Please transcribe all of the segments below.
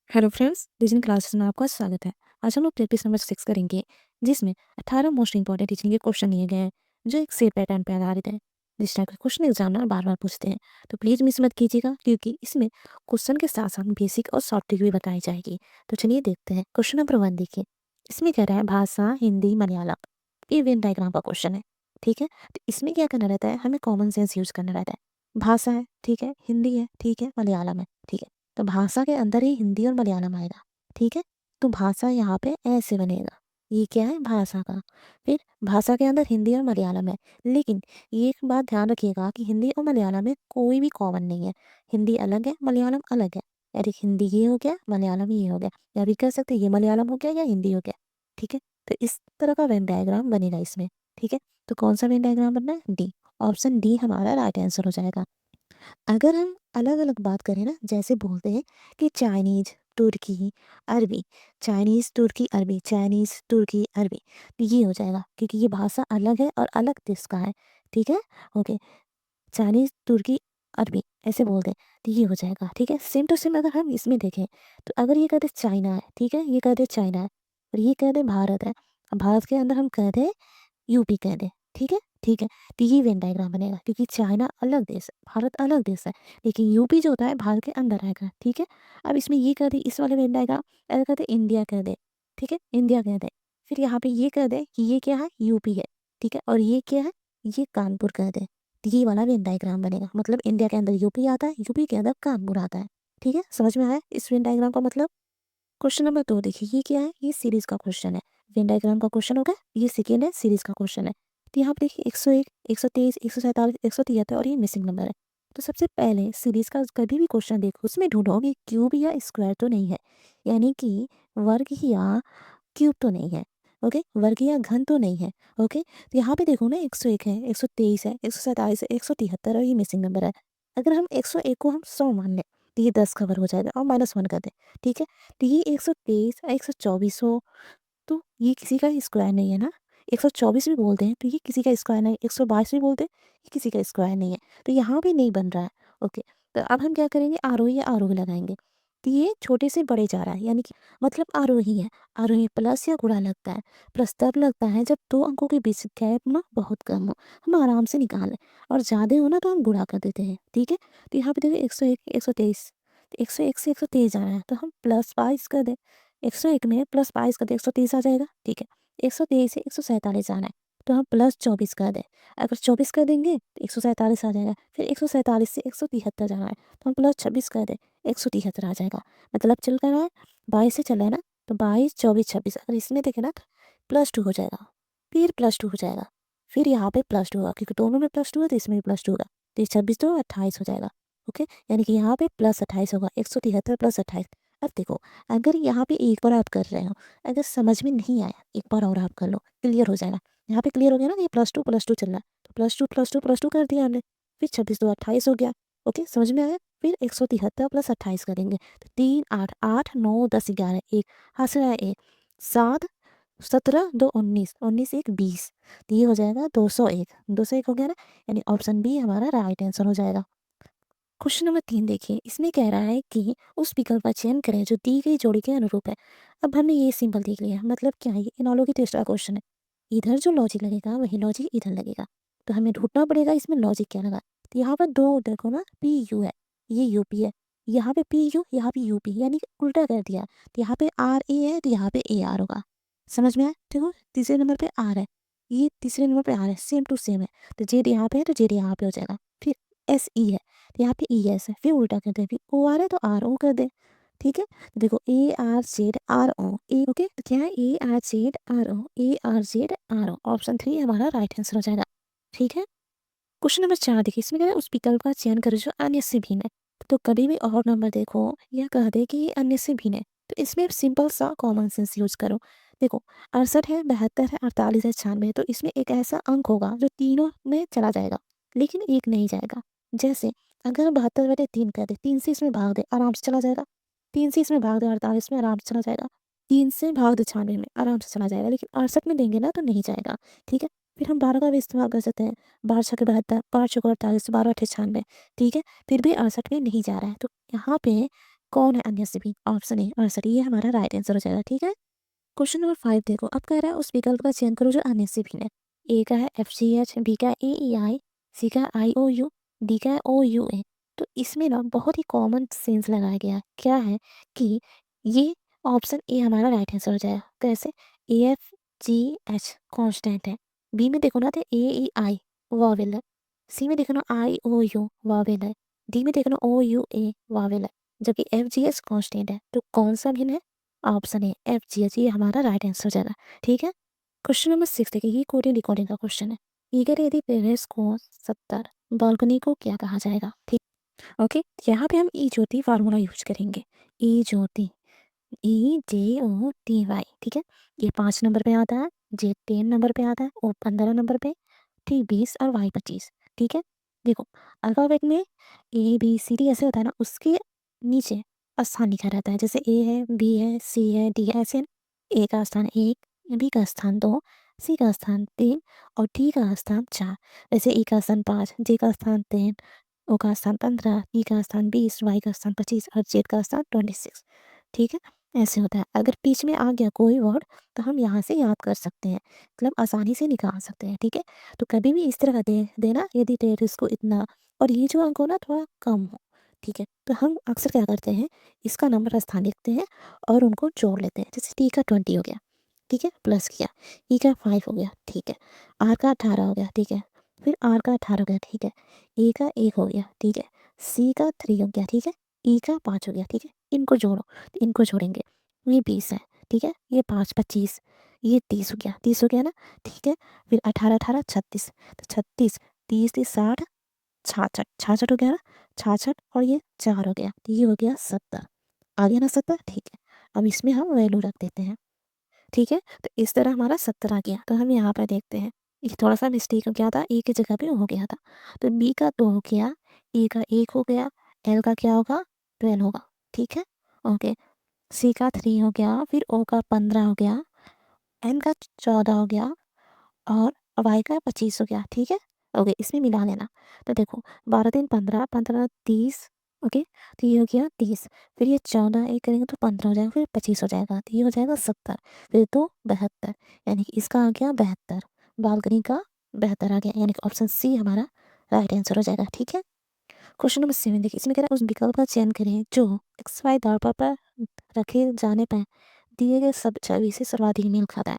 Hello friends, reasoning classes में आपका स्वागत है। आज हम लोग प्रैक्टिस नंबर 6 करेंगे, जिसमें 18 मोस्ट इंपॉर्टेंट रीजनिंग के क्वेश्चन लिए गए हैं, जो एक सेट पैटर्न पर आधारित है। जिस टाइप के क्वेश्चन एग्जामिनर बार-बार पूछते हैं, तो प्लीज़ मिस मत कीजिएगा, क्योंकि इसमें क्वेश्चन के साथ-साथ बेसिक और सॉफ्ट ट्रिक भी बताई जाएगी। तो चलिए देखते हैं। क्वेश्चन नंबर 1 देखिए। इसमें कह रहा है भाषा हिंदी, मलयालम। ये वेन डायग्राम का क्वेश्चन है, ठीक है? तो इसमें क्या करना रहता है, हमें कॉमन सेंस यूज़ करना रहता है। भाषा है, ठीक है? हिंदी है, ठीक है? मलयालम है, ठीक है? तो भाषा के अंदर ही हिंदी और मलयालम आएगा, ठीक है? तो भाषा यहाँ पे ऐसे बनेगा। ये क्या है? भाषा का। फिर भाषा के अंदर हिंदी और मलयालम है, लेकिन ये एक बात ध्यान रखिएगा कि हिंदी और मलयालम में कोई भी कॉमन नहीं है। हिंदी अलग है, मलयालम अलग है। यानी हिंदी ये हो गया, मलयालम ये हो गया। या भी कह सकते हैं ये मलयालम हो गया या हिंदी हो गया, ठीक है? तो इस तरह का वेन डायग्राम बनेगा इसमें, ठीक है? तो कौन सा वेन डायग्राम बनना है? डी। ऑप्शन डी हमारा राइट आंसर हो जाएगा। अगर हम अलग-अलग बात करें ना, जैसे बोलते हैं कि चाइनीज़, तुर्की, अरबी, चाइनीज़, तुर्की, अरबी, चाइनीज़, तुर्की, अरबी, तो ये हो जाएगा क्योंकि ये भाषा अलग है और अलग देश का है, ठीक है? ओके, चाइनीज़, तुर्की, अरबी ऐसे बोलते हैं, तो ये हो जाएगा, ठीक है? सेम टू सेम अगर हम इसमें देखें, तो अगर ये कहते चाइना है, ठीक है? ये कहते चाइना है और ये कहते भारत है। अब भारत के अंदर हम कहते हैं यूपी कह दें, ठीक है? ठीक है, तो ये वेन डायग्राम बनेगा क्योंकि चाइना अलग देश है, भारत अलग देश है, लेकिन यूपी जो होता है भारत के अंदर आएगा, ठीक है? अब इसमें ये कर दें इस वाले वेन डायग्राम अगर कहते इंडिया कह दें, ठीक है? इंडिया कह दें, फिर यहाँ पे ये कह दें कि ये क्या है? यूपी है, ठीक है? और ये क्या है? ये कानपुर कह दें, तो ये वाला वेन डायग्राम बनेगा। मतलब इंडिया के अंदर यूपी आता है, यूपी के अंदर कानपुर आता है, ठीक है? समझ में आया इस वेन डायग्राम का मतलब? क्वेश्चन नंबर 2 देखिए, ये क्या है? ये सीरीज़ का क्वेश्चन है। वेन डायग्राम का क्वेश्चन हो गया, ये सेकंड है, सीरीज़ का क्वेश्चन है। तो यहाँ पे देखिए 101, 123, 147, 173 और ये मिसिंग नंबर है। तो सबसे पहले सीरीज़ का कभी भी क्वेश्चन देखो, उसमें ढूँढो कि क्यूब या स्क्वायर तो नहीं है, यानी कि वर्ग या क्यूब तो नहीं है, ओके? वर्ग या घन तो नहीं है, ओके? तो यहाँ पे देखो ना 101 है, 123 है, 147 है, 173 और ये मिसिंग नंबर है। अगर हम 101 को हम 100 मान लें, तो ये 10 कवर हो जाएगा और -1 कर दें, ठीक है? तो ये 123 124 हो, तो ये किसी का स्क्वायर नहीं है ना? 124 भी बोलते हैं, तो ये किसी का स्क्वायर नहीं है, 122 भी बोलते हैं, ये किसी का स्क्वायर नहीं है, तो यहाँ पे नहीं बन रहा है, ओके? तो अब हम क्या करेंगे आरोही या आरोही लगाएँगे, तो ये छोटे से बड़े जा रहा है, यानी कि मतलब आरोही है, आरोही प्लस या गुणा लगता है, प्लस तब लगता है जब 2 अंकों के बीच गैप ना बहुत कम हो, हम आराम से निकाल लें और ज़्यादा हो ना तो हम गुणा कर देते हैं, ठीक है? तो यहाँ पे देखिए 101, 123, 101 से 123 जाना है, तो हम प्लस 22 कर दें। 101 में प्लस 22 कर दें 130 आ जाएगा, ठीक है। 123 से 147 आना है, तो हम प्लस 24 कर दें। अगर 24 कर देंगे तो 147 आ जाएगा। फिर 147 से 173 जाना है, तो हम प्लस 26 कर दें, 173 आ जाएगा। मतलब चल क्या रहा है 22 से चल रहा है ना, तो 22, 24, 26 अगर इसमें देखें ना तो +2 हो जाएगा, फिर +2 हो जाएगा, फिर यहाँ पे +2 होगा क्योंकि दोनों में +2 है तो इसमें भी +2 होगा। तो ये 26 2 28 हो जाएगा, ओके। यानी कि यहाँ पे +28 होगा, 173 + 28। अब देखो अगर यहाँ पे एक बार आप कर रहे हो, अगर समझ में नहीं आया एक बार और आप कर लो, क्लियर हो जाएगा। यहाँ पे क्लियर हो गया ना, ये +2 चल रहा है, तो +2 कर दिया हमने, फिर 26 2 28 हो गया, ओके समझ में आया। फिर 173 + 28 करेंगे, तो 3 8 8 9 10 11 1 हाथ से आया 1 7 17 2 19 19 1 20, तो ये हो जाएगा 201 201 हो गया ना, यानी ऑप्शन बी हमारा राइट आंसर हो जाएगा। क्वेश्चन नंबर 3 देखिए, इसमें कह रहा है कि उस विकल्प का चयन करें जो दी गई जोड़ी के अनुरूप है। अब हमने ये सिंपल देख लिया, मतलब क्या है ये एनालॉजी टेस्ट का क्वेश्चन है। इधर जो लॉजिक लगेगा वही लॉजिक इधर लगेगा, तो हमें ढूंढना पड़ेगा इसमें लॉजिक क्या लगा। तो यहाँ पर दो देखो ना, पी यू है, ये यूपी है, यहाँ पे पी यू यहाँ पे यूपी, यानी कि उल्टा कर दिया। तो यहाँ पे आर ए है तो यहाँ पे ए आर होगा, समझ में आया। देखो तीसरे नंबर पे आर है, ये तीसरे नंबर पे आर है, सेम टू सेम है। तो जेड यहाँ पे है तो जेड यहाँ पे हो जाएगा। फिर एस ई है तो यहाँ पे ई एस है, फिर उल्टा कर दे, फिर ओ आर है तो आर ओ कर दे, ठीक है। तो देखो A R Z R O A, okay. तो क्या है A R Z R O, A R Z R O, option 3 हमारा राइट आंसर हो जाएगा, ठीक है। क्वेश्चन नंबर 4 देखिए, इसमें क्या है उस विकल्प का चयन करें जो अन्य से भिन्न है। तो कभी भी और नंबर देखो या कह दे कि ये अन्य से भिन्न है, तो इसमें सिंपल सा कॉमन सेंस यूज करो। देखो 68 है, 72 है, 48 है, 96 है, तो इसमें एक ऐसा अंक होगा जो तीनों में चला जाएगा लेकिन एक नहीं जाएगा। जैसे अगर 72/3 कर दे, 3 से इसमें भाग दे आराम से चला जाएगा, 3 से इसमें भाग दे 48 में आराम से चला जाएगा, 3 से भाग दे 96 में आराम से चला जाएगा, लेकिन 68 में देंगे ना तो नहीं जाएगा, ठीक है। फिर हम 12 का भी इस्तेमाल कर सकते हैं, 12 छक्के 72, 5 चौके 48, 12 अट्ठे 96, ठीक है। फिर भी 68 में नहीं जा रहा है, तो यहाँ पे कौन है अन्य सभी? ऑप्शन ए अड़सठ, ये हमारा राइट आंसर हो जाएगा। ठीक है। क्वेश्चन नंबर 5 देखो, अब कह रहा है उस विकल्प का चयन करो जो अन्य से भिन्न है। ए का है FGH, बी का AEI, सी का IOU, डी का OUA। तो इसमें ना बहुत ही कॉमन सेंस लगाया गया है। क्या है कि ये ऑप्शन ए हमारा राइट आंसर हो जाएगा। कैसे? AFGH कांस्टेंट है, बी में देखो ना तो AEI वॉवेल है, सी में देखो ना IOU वॉवेल है, डी में देखो ना OUA वॉवेल है, जबकि FGH कांस्टेंट है। तो कौन सा भिन्न है? ऑप्शन है FGH, ये हमारा राइट आंसर हो जाएगा। ठीक है। क्वेश्चन नंबर 6 देखिए, ये कोडिंग रिकॉर्डिंग का क्वेश्चन है। ईगर यदि टेरेस को 70, बालकनी को क्या कहा जाएगा? ठीक। ओके, यहाँ पे हम ई ज्योति फार्मूला यूज करेंगे। ई ज्योति, EJOTY। ठीक है। ये 5 नंबर पे आता है, जे 10 नंबर पे आता है, ओ 15 नंबर पे, टी 20 और वाई 25। ठीक है। देखो, अल्फाबेट में ABCD ऐसे होता है ना, उसके नीचे स्थान लिखा रहता है। जैसे ए है, बी है, सी है, डी है, ऐसे ए का स्थान 1, बी का स्थान 2, सी का स्थान 3 और डी का स्थान 4। जैसे ई का स्थान 5, जे का स्थान 3, ओ का स्थान 15, ई का स्थान 20, वाई का स्थान 25 और जेड का स्थान 26। ठीक है। ऐसे होता है। अगर बीच में आ गया कोई वर्ड तो हम यहाँ से याद कर सकते हैं, मतलब आसानी से निकाल सकते हैं। ठीक है। तो कभी भी इस तरह का दे देना, यदि टेरेस को इतना और ये जो अंक हो ना थोड़ा कम हो। ठीक है। तो हम अक्सर क्या करते हैं, इसका नंबर स्थान लिखते हैं और उनको जोड़ लेते हैं। जैसे टी का 20 हो गया, ठीक है, प्लस किया, ई का 5 हो गया, ठीक है, आर का 18 हो गया, ठीक है, फिर आर का 18 हो गया, ठीक है, ए का 1 हो गया, ठीक है, सी का 3 हो गया, ठीक है, ई का 5 हो गया, ठीक है। इनको जोड़ो, तो इनको जोड़ेंगे, ये 20 है, ठीक है, ये 5 25, ये 30 हो गया, 30 हो गया ना, ठीक है। फिर 18 18 36, तो 36 30 30 60 66 66 हो गया ना, 66 और ये 4 हो गया, तो ये हो गया 70। आ गया ना 70, ठीक है। अब इसमें हम वैल्यू रख देते हैं। ठीक है। तो इस तरह हमारा 70 आ गया। तो हम यहाँ पर देखते हैं, ये थोड़ा सा मिस्टेक हो गया था, ए की जगह पे हो गया था। तो बी का 2 हो गया, ए का 1 हो गया, एल का क्या होगा 12 होगा। ठीक है। ओके। सी का 3 हो गया, फिर ओ का 15 हो गया, एन का 14 हो गया और वाई का 25 हो गया। ठीक है। ओके, इसमें मिला लेना। तो देखो 12 3 15 15 30। ओके, तो ये हो गया 30, फिर ये 14 एक करेंगे तो 15 हो जाएगा, फिर 25 हो जाएगा, तो ये हो जाएगा 70, फिर तो 72, यानी कि इसका आ गया 72, बालकनी का 72 आ गया, यानी कि ऑप्शन सी हमारा राइट आंसर हो जाएगा। ठीक है। क्वेश्चन नंबर 7 देखिए, इसमें कह रहा है उस विकल्प का चयन करें जो XY दर्पण पर रखे जाने पर दिए गए सब छवि से सर्वाधिक मेल खाता है।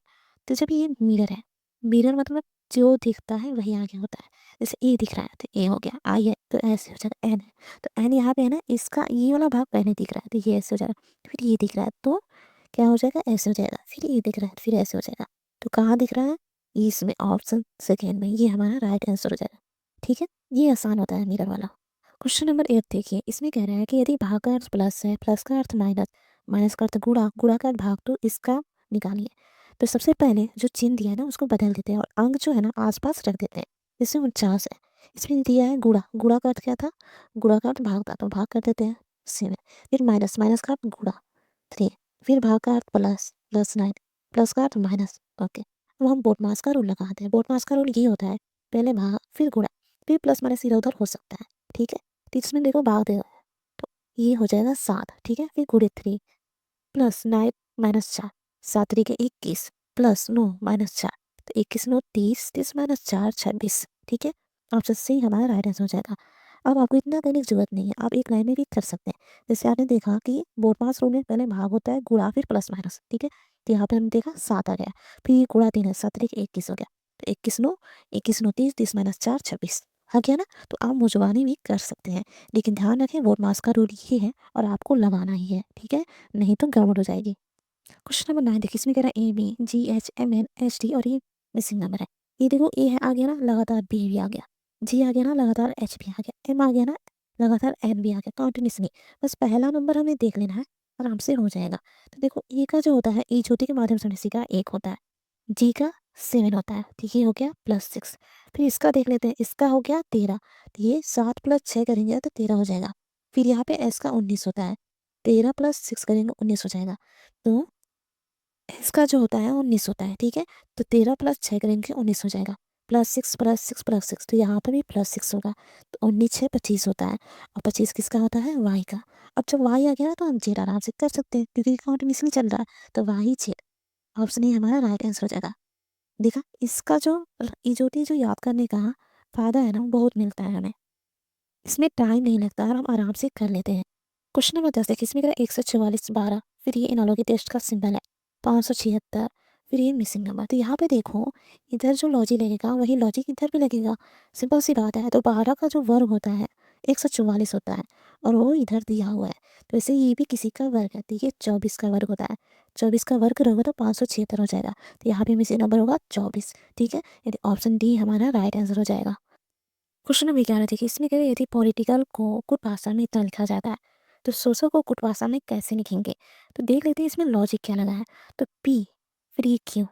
तो जब ये मिरर है, मिरर मतलब जो दिखता है वही आगे होता है। जैसे ए दिख रहा है तो ए हो गया, आई है तो ऐसे हो जाएगा, एन है तो एन यहाँ पे है ना, इसका ये वाला भाग पहले दिख रहा है तो ये ऐसे हो जाएगा, फिर ये दिख रहा है तो क्या हो जाएगा, ऐसे हो जाएगा, फिर ये दिख रहा है फिर ऐसे हो जाएगा। तो कहाँ दिख रहा है, इसमें ऑप्शन सेकेंड में, ये हमारा राइट आंसर हो जाएगा। ठीक है। ये आसान होता है मिरर वाला। क्वेश्चन नंबर 8 देखिए, इसमें कह रहा है कि यदि भाग का अर्थ प्लस है, प्लस का अर्थ माइनस, माइनस का अर्थ गुणा, गुणा का अर्थ भाग, तो इसका निकालिए। तो सबसे पहले जो चिन्ह दिया है ना उसको बदल देते हैं और अंक जो है ना आसपास रख देते हैं। जैसे 49 है, इसमें दिया है गुणा, गुणा का अर्थ क्या था, गुणा का अर्थ भाग था तो भाग कर देते हैं 7। फिर माइनस, माइनस का अर्थ गुणा 3, फिर भाग का अर्थ प्लस, प्लस 9, प्लस का अर्थ माइनस। ओके, अब हम बोटमास का रूल लगाते हैं। बोटमास का रूल ये होता है, पहले भाग फिर गुणा फिर प्लस माइनस इधर उधर हो सकता है। ठीक है। तो इसमें देखो भाग दे, तो ये हो जाएगा 7। ठीक है। फिर गुणे 3 प्लस 9 माइनस 4, 7 3 के 21 प्लस 9 माइनस 4, तो 21 9 30, 30 माइनस 4 26। ठीक है। ऑप्शन सी हमारा राइट आंसर हो जाएगा। अब आपको इतना करने की जरूरत नहीं है, आप एक लाइन में भी कर सकते हैं। जैसे आपने देखा कि बोटमास रूल में पहले भाग होता है गुणा फिर प्लस माइनस। ठीक है। तो यहाँ पे हमने देखा 7 आ गया, फिर ये गुणा 3 है, 7 3 के 21 हो गया, तो 21 9 30, 30 माइनस 4 26 आ गया ना। तो आप मुझवानी भी कर सकते हैं, लेकिन ध्यान रखें बोटमास का रूल ये है और आपको लगाना ही है। ठीक है, नहीं तो गड़बड़ हो जाएगी। क्वेश्चन नंबर 9 देखिए, इसमें कह रहा है ABGHMNHD और ये मिसिंग नंबर है। ये देखो ए है आ गया ना, लगातार बी भी आ गया, जी आ गया ना, लगातार एच भी आ गया, एम आ गया ना, लगातार एन भी आ गया, कंटिन्यूसली। बस पहला नंबर हमें देख लेना है, आराम से हो जाएगा। तो देखो ए का जो होता है, ई ज्योति के माध्यम से सी का 1 होता है, जी का 7 होता है, ठीक है, हो गया +6। फिर इसका देख लेते हैं, इसका हो गया 13, तो ये 7 + 6 करेंगे तो 13 हो जाएगा। फिर यहाँ पे एस का 19 होता है, 13 + 6 करेंगे 19 हो जाएगा। तो इसका जो होता है 19 होता है। ठीक है। तो 13 + 6 करेंगे 19 हो जाएगा। +6 +6 +6 तो यहाँ पर भी +6 होगा। तो 19 6 25 होता है और 25 किसका होता है? y का। अब जब y आ गया ना तो हम z आराम से कर सकते हैं क्योंकि कंटीन्यूअसली चल रहा है तो y z ऑप्शन ए हमारा राइट आंसर हो जाएगा। देखा इसका जो याद करने का फ़ायदा है ना बहुत मिलता है हमें। इसमें टाइम नहीं लगता और हम आराम से कर लेते हैं। क्वेश्चन नंबर 10 देखिए इसमें कह रहा है 144 12 फिर ये एनालॉगी टेस्ट का सिंबल है 576 फिर ये मिसिंग नंबर। तो यहाँ पे देखो इधर जो लॉजिक लगेगा वही लॉजिक इधर भी लगेगा। सिंपल सी बात है। तो 12 का जो वर्ग होता है 144 होता है और वो इधर दिया हुआ है। तो वैसे ये भी किसी का वर्ग है। देखिए 24 का वर्ग होता है। 24 का वर्ग होगा तो 576 हो जाएगा। तो यहाँ पे मिसिंग नंबर होगा 24। ठीक है यदि ऑप्शन डी हमारा राइट आंसर हो जाएगा। क्वेश्चन नंबर 11 देखिए इसमें कह यदि पॉलिटिकल को कुट भाषा में इतना लिखा जाता है तो सोशल को कुट भाषा में कैसे लिखेंगे। तो देख लेते हैं इसमें लॉजिक क्या लगा है। तो पी फिर ये क्यू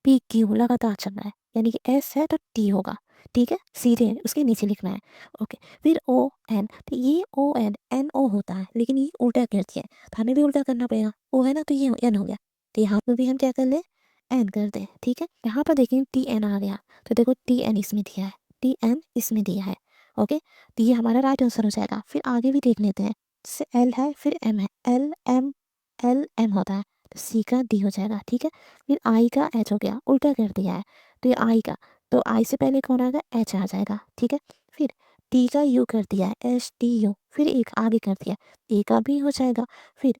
पी क्यू लगातार चल रहा है यानी कि एस है तो टी होगा। ठीक है सीधे उसके नीचे लिखना है। ओके फिर ओ एन तो ये ओ एन एन ओ होता है लेकिन ये उल्टा कर दिया है तो हमें भी उल्टा करना पड़ेगा। ओ है ना तो ये एन हो गया। तो यहाँ पर भी हम क्या कर ले एन कर दें। ठीक है यहाँ पर देखिए टी एन आ गया तो देखो टी एन इसमें दिया है टी एन इसमें दिया है। ओके तो ये हमारा राइट आंसर हो जाएगा। फिर आगे भी देख लेते हैं जैसे एल है फिर एम है एल एम होता है तो सी का डी हो जाएगा। ठीक है फिर आई का एच हो गया उल्टा कर दिया है तो ये आई का तो आई से पहले कौन आएगा एच आ जाएगा। ठीक है फिर टी का यू कर दिया है एच टी यू फिर एक आगे कर दिया ए का भी हो जाएगा। फिर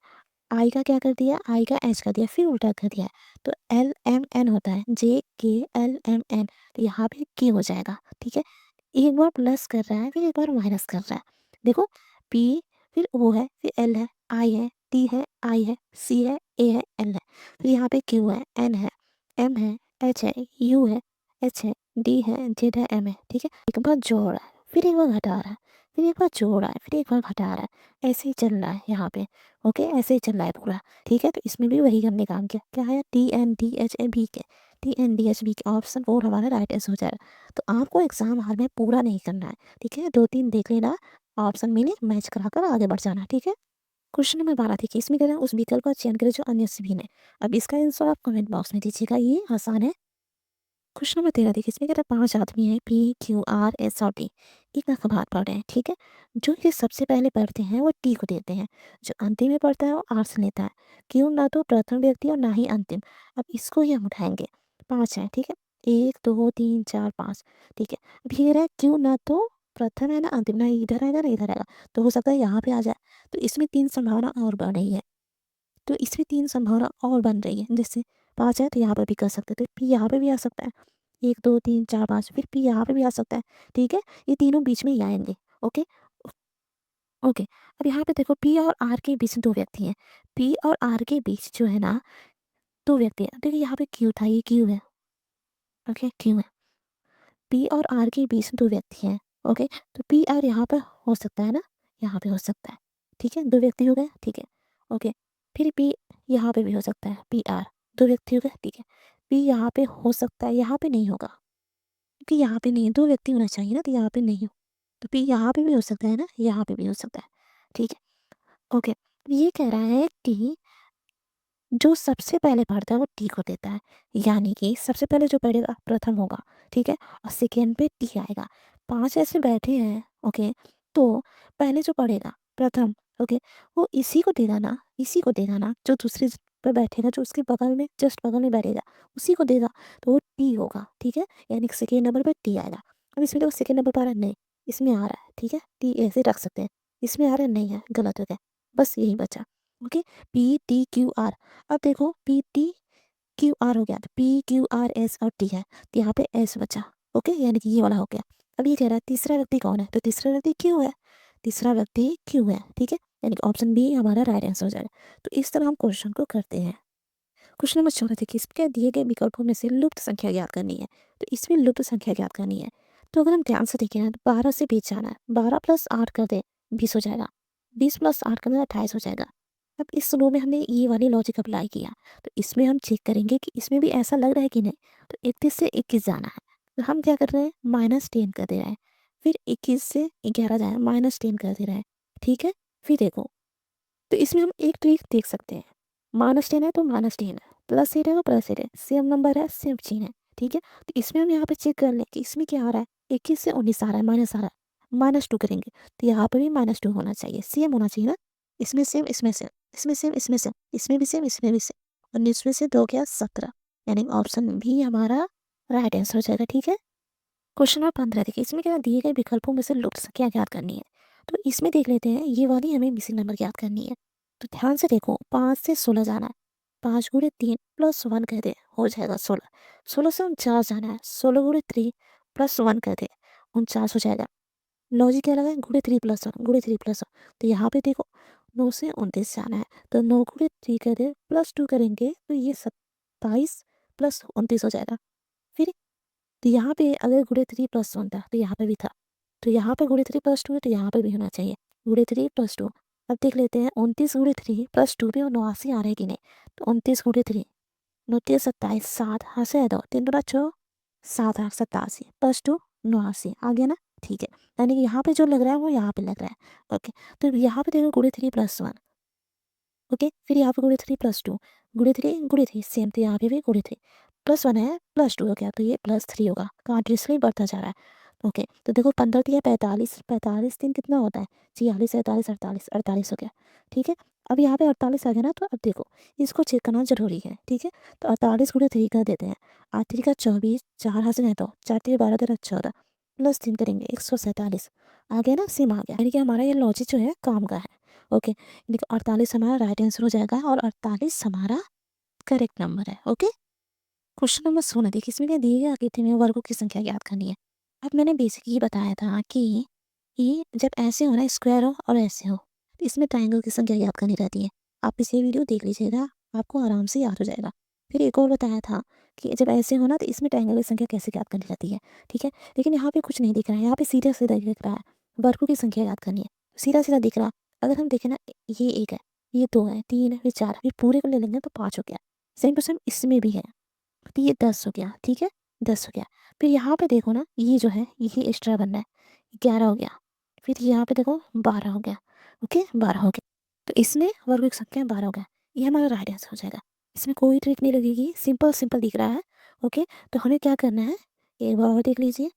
आई का क्या कर दिया आई का एच कर दिया फिर उल्टा कर दिया है तो एल एम एन होता है जे के एल एम एन तो यहाँ पे के हो जाएगा। ठीक है एक बार प्लस कर रहा है फिर एक बार माइनस कर रहा है। देखो पी फिर ओ है फिर एल है आई है टी है आई है सी है ए है एल है फिर यहाँ पे क्यू है एन है एम है एच है यू है एच है डी है जेड है एम है। ठीक है एक बार जोड़ रहा है फिर एक बार घटा रहा है फिर एक बार जोड़ रहा है फिर एक बार घटा रहा है ऐसे ही चल रहा है यहाँ पे। ओके ऐसे ही चल रहा है पूरा। ठीक है तो इसमें भी वही हमने काम किया क्या है T N D H A B K T N D H B K option 4 हमारा राइट आंसर हो जाएगा। तो आपको एग्जाम हॉल में पूरा नहीं करना है। ठीक है 2 3 देख लेना ऑप्शन में मैच कराकर आगे बढ़ जाना। ठीक है क्वेश्चन नंबर 12 देखिए इसमें कह रहा है उस विकल्प का चयन करें जो अन्य सभी है। अब इसका आंसर आप कमेंट बॉक्स में दीजिएगा ये आसान है। क्वेश्चन नंबर 13 देखिए इसमें कह रहा है 5 आदमी हैं पी क्यू आर एस और टी एक अखबार पढ़ रहे हैं। ठीक है जो ये सबसे पहले पढ़ते हैं वो टी को देते हैं जो अंतिम में पढ़ता है वो आर से लेता है। क्यों ना तो प्रथम व्यक्ति और ना ही अंतिम। अब इसको ही हम उठाएंगे 5 है। ठीक है 1 2 3 4 5। ठीक है अब ये रहा क्यों ना तो प्रथम है ना अंतिम ना इधर आएगा ना इधर आएगा तो हो सकता है यहाँ पे आ जाए। तो इसमें 3 संभावना और बढ़ रही है। तो इसमें 3 संभावना और बन रही है जैसे 5 है तो यहाँ पर भी कर सकते हैं तो पी यहाँ पे भी आ सकता है 1 2 3 4 5 फिर पी यहाँ पे भी आ सकता है। ठीक है ये तीनों बीच में ही आएंगे। ओके ओके अब यहाँ पे देखो पी और आर के बीच 2 व्यक्ति हैं। पी और आर के बीच जो है ना 2 व्यक्ति हैं। देखिए यहाँ पे क्यू था ये क्यू है। ओके क्यू है पी और आर के बीच 2 व्यक्ति हैं। ओके तो पी आर यहाँ पर हो सकता है ना यहाँ पे हो सकता है। ठीक है 2 व्यक्ति हो गए। ठीक है ओके फिर पी यहाँ पे भी हो सकता है पी आर 2 व्यक्ति हो गए। ठीक है पी यहाँ पे हो सकता है यहाँ पे नहीं होगा क्योंकि यहाँ पे नहीं है 2 व्यक्ति होना चाहिए ना तो यहाँ पे नहीं हो। तो पी यहाँ पे भी हो सकता है ना यहाँ पे भी हो सकता है। ठीक है ओके ये कह रहा है कि जो सबसे पहले पढ़ता है वो टी को देता है यानी कि सबसे पहले जो पढ़ेगा प्रथम होगा। ठीक है और सेकेंड पे टी आएगा। 5 ऐसे बैठे हैं। ओके तो पहले जो पढ़ेगा प्रथम ओके वो इसी को देगा ना जो दूसरे पे बैठेगा जो उसके बगल में जस्ट बगल में बैठेगा उसी को देगा तो वो टी होगा। ठीक है यानी कि सेकेंड नंबर पे टी आएगा। अब इसमें देखो सेकेंड नंबर पर आ रहा है नहीं इसमें आ रहा है। ठीक है टी ऐसे रख सकते हैं इसमें आ रहा है नहीं है गलत हो गया बस यही बचा। Okay P T Q R अब देखो पी टी क्यू आर हो गया तो पी क्यू आर एस और टी है तो यहाँ पे एस बचा। ओके यानी कि ये वाला हो गया। अब ये कह रहा है तीसरा व्यक्ति कौन है तो तीसरा व्यक्ति क्यू है। तीसरा व्यक्ति क्यू है। ठीक है यानी कि ऑप्शन बी हमारा राइट आंसर हो जाएगा। तो इस तरह हम क्वेश्चन को करते हैं। क्वेश्चन नंबर 14 देखिए इसके दिए गए विकल्पों में से लुप्त संख्या ज्ञात करनी है। तो इसमें लुप्त संख्या ज्ञात करनी है तो अगर हम ध्यान से देखें ना तो 12 से 20 जाना है 12 + 8 कर दे 20 हो जाएगा 20 + 8 कर दे 28 हो जाएगा। अब इस रो में हमने ये वाली लॉजिक अप्लाई किया तो इसमें हम चेक करेंगे कि इसमें भी ऐसा लग रहा है कि नहीं। तो 31 से 21 जाना है तो हम क्या कर रहे हैं -10 कर दे रहे हैं। फिर 21 से 11 जाए -10 कर दे रहे हैं। ठीक है फिर देखो तो इसमें हम एक ट्रिक देख सकते हैं -10 है तो -10 है +8 है तो +8 है सेम नंबर है सेम चीन है। ठीक है? तो इसमें हम यहाँ पे चेक कर लें कि इसमें क्या आ रहा है, 21 से 19 आ रहा है, माइनस आ रहा है, -2 करेंगे, तो यहाँ पे भी -2 होना चाहिए, सेम होना चाहिए ना? इसमें सेम, इसमें सेम, इसमें सेम, इसमें सेम, इसमें भी सेम, इसमें भी सेम, 19 में से 2 गया 17, यानी ऑप्शन बी हमारा राइट आंसर हो जाएगा, ठीक है? क्वेश्चन नंबर 15 देखिए, इसमें क्या दिए गए विकल्पों में से लुप्त संख्या ज्ञात करनी है। तो इसमें देख लेते हैं, ये वाली हमें मिसिंग नंबर ज्ञात करनी है। तो ध्यान से देखो, 5 से 16 जाना है, 5 गुणे 3 प्लस 1 कर दे, हो जाएगा 16। 16 से 49 जाना है, 16 गुणे 3 प्लस 1 कर दे, 49 हो जाएगा। लॉजिक क्या लगा है, गुणे 3 प्लस 1, गुणे 3 प्लस 1। तो यहाँ पे देखो 9 से 29 जाना है, तो 9 गुणे 3 कर दे प्लस 2 करेंगे, तो ये 27 प्लस 29 हो जाएगा। फिर तो यहाँ पे अगर गुणे 3 प्लस 1 था, तो यहाँ पे भी था। तो यहाँ पे गुणे 3 प्लस 2 है, तो यहाँ पे भी होना चाहिए गुणे 3 प्लस 2। अब देख लेते हैं, 29 गुणे 3 प्लस 2 भी 89 आ रहा है कि नहीं। तो 29 गुणे 3, 29 27, 7 हाँ से 2 3 दूना 6, 7 8 87 प्लस 2 89 आ गया ना, ठीक है। यानी कि यहाँ पे जो लग रहा है वो यहाँ पे लग रहा है, ओके। तो यहाँ पे देखो गुणे 3 प्लस 1, ओके। फिर यहाँ पे गुणे 3 प्लस 2, गुणे 3 सेम, तो यहाँ पे भी गुणे 3 प्लस 1 है, प्लस 2 हो गया, तो ये प्लस 3 होगा, कंटीन्यूअसली बढ़ता जा रहा है, ओके। तो देखो 15 दिया 45, 45 3 कितना होता है, 46 47 48, 48 हो गया, ठीक है। अब यहाँ पे 48 आ गया ना, तो अब देखो इसको चेक करना जरूरी है, ठीक है। तो 48 गुणे 3 कर देते हैं, 8 3 का 24, 4 हाथ से नहीं तो 4 3 12 13 14 प्लस 3 करेंगे 147 आ गया ना, सेम आ गया, यानी कि हमारा ये लॉजिक जो है काम का है, ओके। देखो 48 हमारा राइट आंसर हो जाएगा और 48 हमारा करेक्ट नंबर है, ओके। क्वेश्चन नंबर 16 देखिए, इसमें क्या दिए गए आकृति में वर्गों की संख्या ज्ञात करनी है। अब मैंने बेसिक ये बताया था कि ये जब ऐसे हो ना, स्क्वायर हो और ऐसे हो, तो इसमें ट्राइंगल की संख्या ज्ञात करनी रहती है। आप इसे वीडियो देख लीजिएगा, आपको आराम से याद हो जाएगा। फिर एक और बताया था कि जब ऐसे हो ना, तो इसमें ट्राइंगल की संख्या कैसे ज्ञात करनी रहती है, ठीक है। लेकिन यहाँ पे कुछ नहीं दिख रहा है, यहाँ पे सीधा सीधा दिख रहा है, वर्गों की संख्या याद करनी है, सीधा सीधा दिख रहा। अगर हम देखें ना, ये 1 है, ये 2 है, 3 है, फिर 4 है, फिर पूरे को ले लेंगे तो 5 हो गया। सेम टू सेम इसमें भी है, तो ये 10 हो गया, ठीक है, 10 हो गया। फिर यहाँ पे देखो ना, ये जो है ये एक्स्ट्रा बन रहा है, 11 हो गया। फिर यहाँ पे देखो 12 हो गया, ओके, 12 हो गया। तो इसमें वर्ग संख्या 12 हो गया, ये हमारा राइट आंसर हो जाएगा। इसमें कोई ट्रिक नहीं लगेगी, सिंपल सिंपल दिख रहा है, ओके। तो हमें क्या करना है, एक बार और देख लीजिए।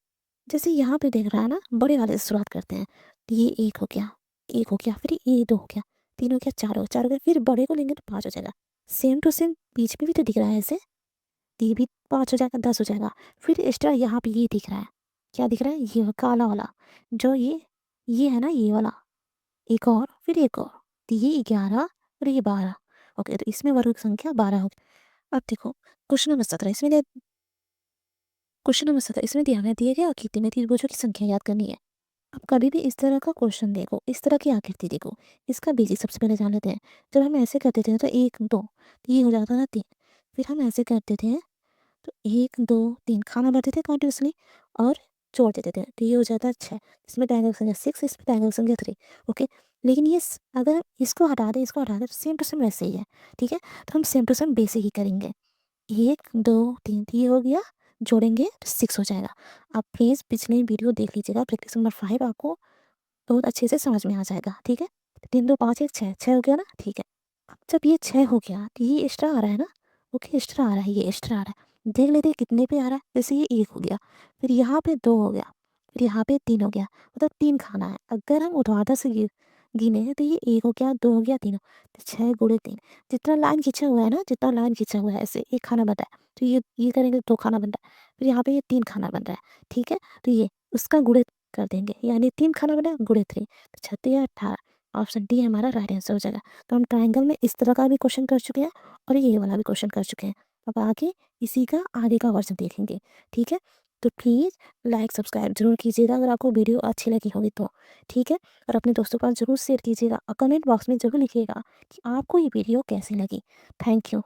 जैसे यहाँ पे देख रहा है ना, बड़े वाले से शुरुआत करते हैं, तो ये 1 हो गया, 1 हो गया, फिर ये 2 हो गया, 3 हो गया, 4 हो गया, फिर बड़े को लेंगे तो 5 हो जाएगा। सेम टू सेम बीच में भी तो दिख रहा है ऐसे, ये भी 5 हो जाएगा, 10 हो जाएगा। फिर एक्स्ट्रा यहाँ पे ये दिख रहा है, क्या दिख रहा है, ये काला वाला, जो ये है ना, ये वाला, एक और, फिर एक और, तो ये 11 और ये 12, ओके। तो इसमें वर्ग संख्या 12 होगी। अब देखो क्वेश्चन नंबर 17, क्वेश्चन नंबर 17 इसमें दिए गए आकृति में त्रिभुजों की संख्या याद करनी है। अब कभी भी इस तरह का क्वेश्चन देखो, इस तरह की आकृति देखो, इसका बेसिक सबसे पहले जान लेते हैं। जब हम ऐसे करते थे तो 1 2, तो ये हो जाता था 3। फिर हम ऐसे करते थे, तो 1 2 3 खाना भरते थे कंटिन्यूअसली और जोड़ देते थे, तो ये हो जाता है 6। इसमें ट्रायंगल संख्या 6, इसमें ट्रायंगल संख्या 3, ओके। लेकिन ये अगर इसको हटा दें, इसको हटा दें, तो सेम टू सेम वैसे ही है, ठीक है। तो हम सेम टू सेम बेसिक ही करेंगे, 1 2 3, ये हो गया, जोड़ेंगे तो 6 हो जाएगा। आप प्लीज़ पिछले वीडियो देख लीजिएगा, प्रैक्टिस नंबर 5 आपको बहुत अच्छे से समझ में आ जाएगा, ठीक है। 3 2 5 1 6, 6 हो गया ना, ठीक है। अब जब ये 6 हो गया, तो ये एक्स्ट्रा आ रहा है ना, ओके, एक्स्ट्रा आ रहा है, ये एक्स्ट्रा आ रहा है। देख लेते हैं कितने पे आ रहा है, जैसे ये 1 हो गया, फिर यहाँ पे 2 हो गया, फिर यहाँ पे 3 हो गया, मतलब 3 खाना है। अगर हम ऊर्ध्वाधर से गिने तो ये 1 हो गया, 2 हो गया, 3 हो, तो 6 गुणे 3, जितना लाइन खींचा हुआ है ना, जितना लाइन खींचा हुआ है, ऐसे 1 खाना बन रहा है, तो ये करेंगे तो 2 खाना बन रहा है, फिर यहाँ पे ये 3 खाना बन रहा है, ठीक है। तो ये उसका गुणे कर देंगे, यानी 3 खाना बना गुणे 3, तो 36 या 18, ऑप्शन डी हमारा राइट आंसर हो जाएगा। तो हम ट्राइंगल में इस तरह का भी क्वेश्चन कर चुके हैं और ये वाला भी क्वेश्चन कर चुके हैं। अब आगे इसी का आगे का वर्जन देखेंगे, ठीक है। तो प्लीज़ लाइक सब्सक्राइब जरूर कीजिएगा अगर आपको वीडियो अच्छी लगी होगी तो, ठीक है। और अपने दोस्तों के पास जरूर शेयर कीजिएगा और कमेंट बॉक्स में जरूर लिखिएगा कि आपको ये वीडियो कैसी लगी। Thank you.